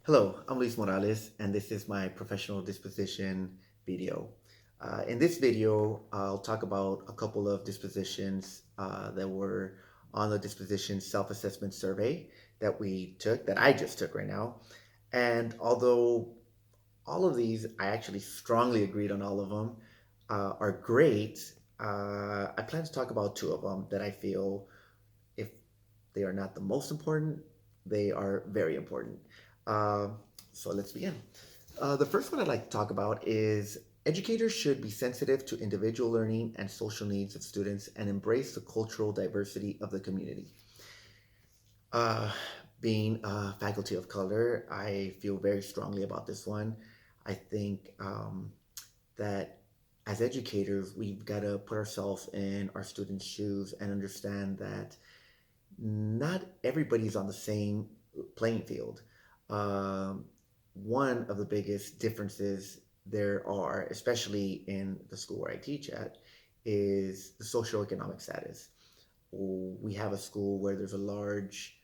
Hello, I'm Luis Morales, and this is my professional disposition video. In this video, I'll talk about a couple of dispositions that were on the disposition self-assessment survey that I just took right now. And although all of these, I actually strongly agreed on all of them, are great, I plan to talk about two of them that I feel, if they are not the most important, they are very important. Uh, so let's begin. The first one I'd like to talk about is educators should be sensitive to individual learning and social needs of students and embrace the cultural diversity of the community. Uh, Being a faculty of color, I feel very strongly about this one. I think that as educators, we've got to put ourselves in our students' shoes and understand that not everybody's on the same playing field. Um, One of the biggest differences there are, especially in the school where I teach at, is the socioeconomic status. We have a school where there's a large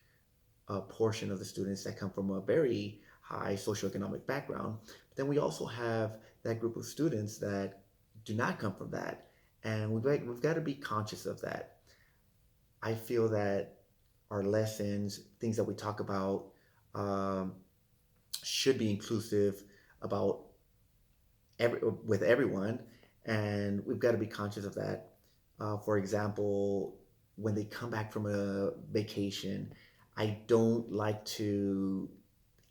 portion of the students that come from a very high socioeconomic background. But then we also have that group of students that do not come from that. And we've got to be conscious of that. I feel that our lessons, things that we talk about, um, should be inclusive about with everyone, and we've got to be conscious of that. For example, when they come back from a vacation, I don't like to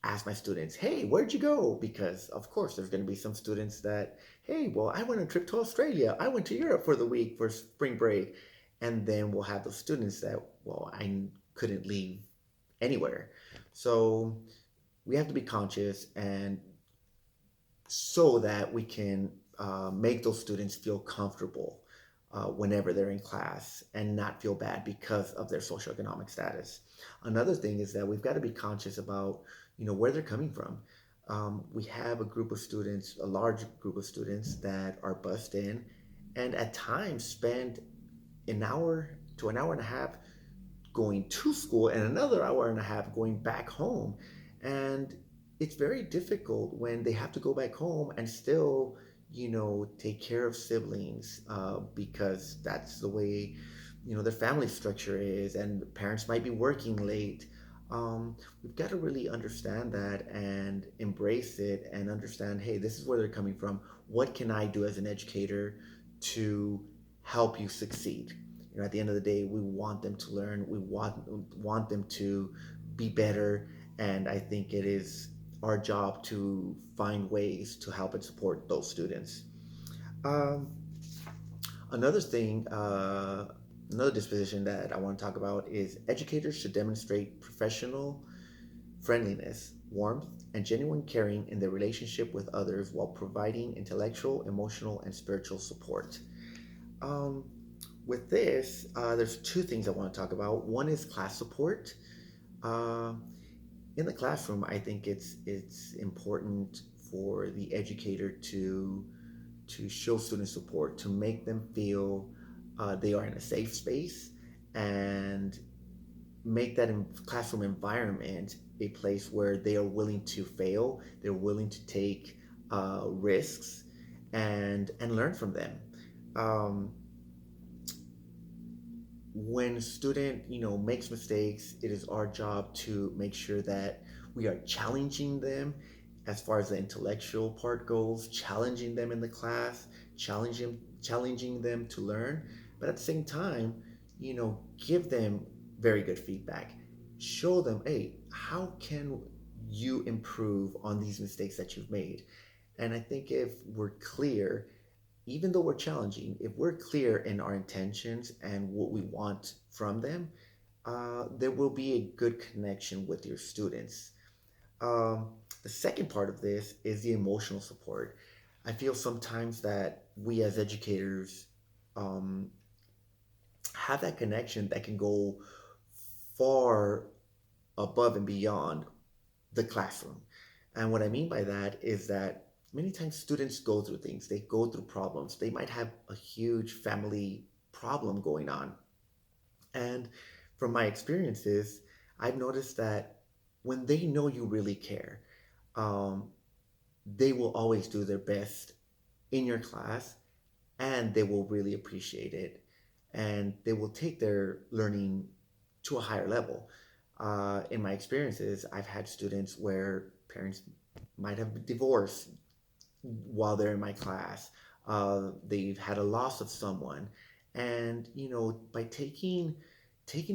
ask my students, "Hey, where'd you go?" Because of course there's going to be some students that, "Hey, well, I went on a trip to Australia. I went to Europe for the week for spring break," and then we'll have those students that, "Well, I couldn't leave anywhere." So we have to be conscious and so that we can make those students feel comfortable whenever they're in class and not feel bad because of their socioeconomic status. Another thing is that we've got to be conscious about, where they're coming from. We have a group of students, a large group of students that are bused in and at times spend an hour to an hour and a half going to school and another hour and a half going back home. And it's very difficult when they have to go back home and still, take care of siblings because that's the way, their family structure is, and parents might be working late. We've got to really understand that and embrace it and understand, hey, this is where they're coming from. What can I do as an educator to help you succeed? At the end of the day, we want them to learn. We want them to be better, and I think it is our job to find ways to help and support those students. Um, another thing, another disposition that I want to talk about is educators should demonstrate professional friendliness, warmth, and genuine caring in their relationship with others while providing intellectual, emotional, and spiritual support. Um, with this, there's two things I want to talk about. One is class support. Uh, in the classroom, I think it's important for the educator to show student support, to make them feel they are in a safe space, and make that classroom environment a place where they are willing to fail, they're willing to take risks, and learn from them. Um, when a student makes mistakes, it is our job to make sure that we are challenging them as far as the intellectual part goes, challenging them in the class, challenging them to learn, but at the same time, give them very good feedback. Show them, hey, how can you improve on these mistakes that you've made? And I think if we're clear, even though we're challenging, if we're clear in our intentions and what we want from them, there will be a good connection with your students. Um, the second part of this is the emotional support. I feel sometimes that we as educators um, have that connection that can go far above and beyond the classroom. And what I mean by that is that many times students go through things, they go through problems. They might have a huge family problem going on. And from my experiences, I've noticed that when they know you really care, um, they will always do their best in your class, and they will really appreciate it, and they will take their learning to a higher level. In my experiences, I've had students where parents might have divorced while they're in my class. They've had a loss of someone, and by taking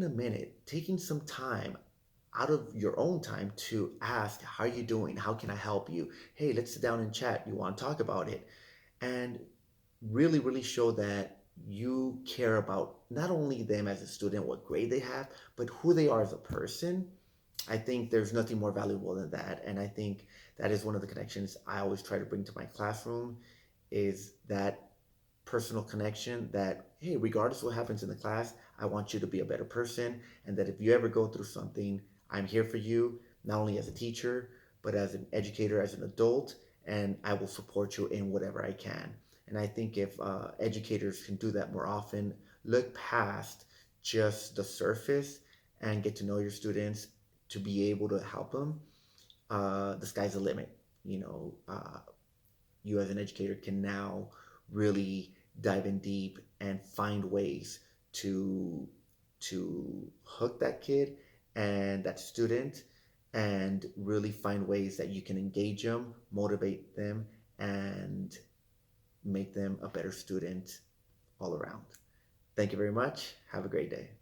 a minute, taking some time out of your own time to ask, "How are you doing? How can I help you? Hey, let's sit down and chat. You want to talk about it?" And really, really show that you care about not only them as a student, what grade they have, but who they are as a person. I think there's nothing more valuable than that. And I think that is one of the connections I always try to bring to my classroom, is that personal connection that, hey, regardless of what happens in the class, I want you to be a better person. And that if you ever go through something, I'm here for you, not only as a teacher, but as an educator, as an adult, and I will support you in whatever I can. And I think if educators can do that more often, look past just the surface and get to know your students to be able to help them, the sky's the limit. You know, you as an educator can now really dive in deep and find ways to hook that kid and that student, and really find ways that you can engage them, motivate them, and make them a better student all around. Thank you very much. Have a great day.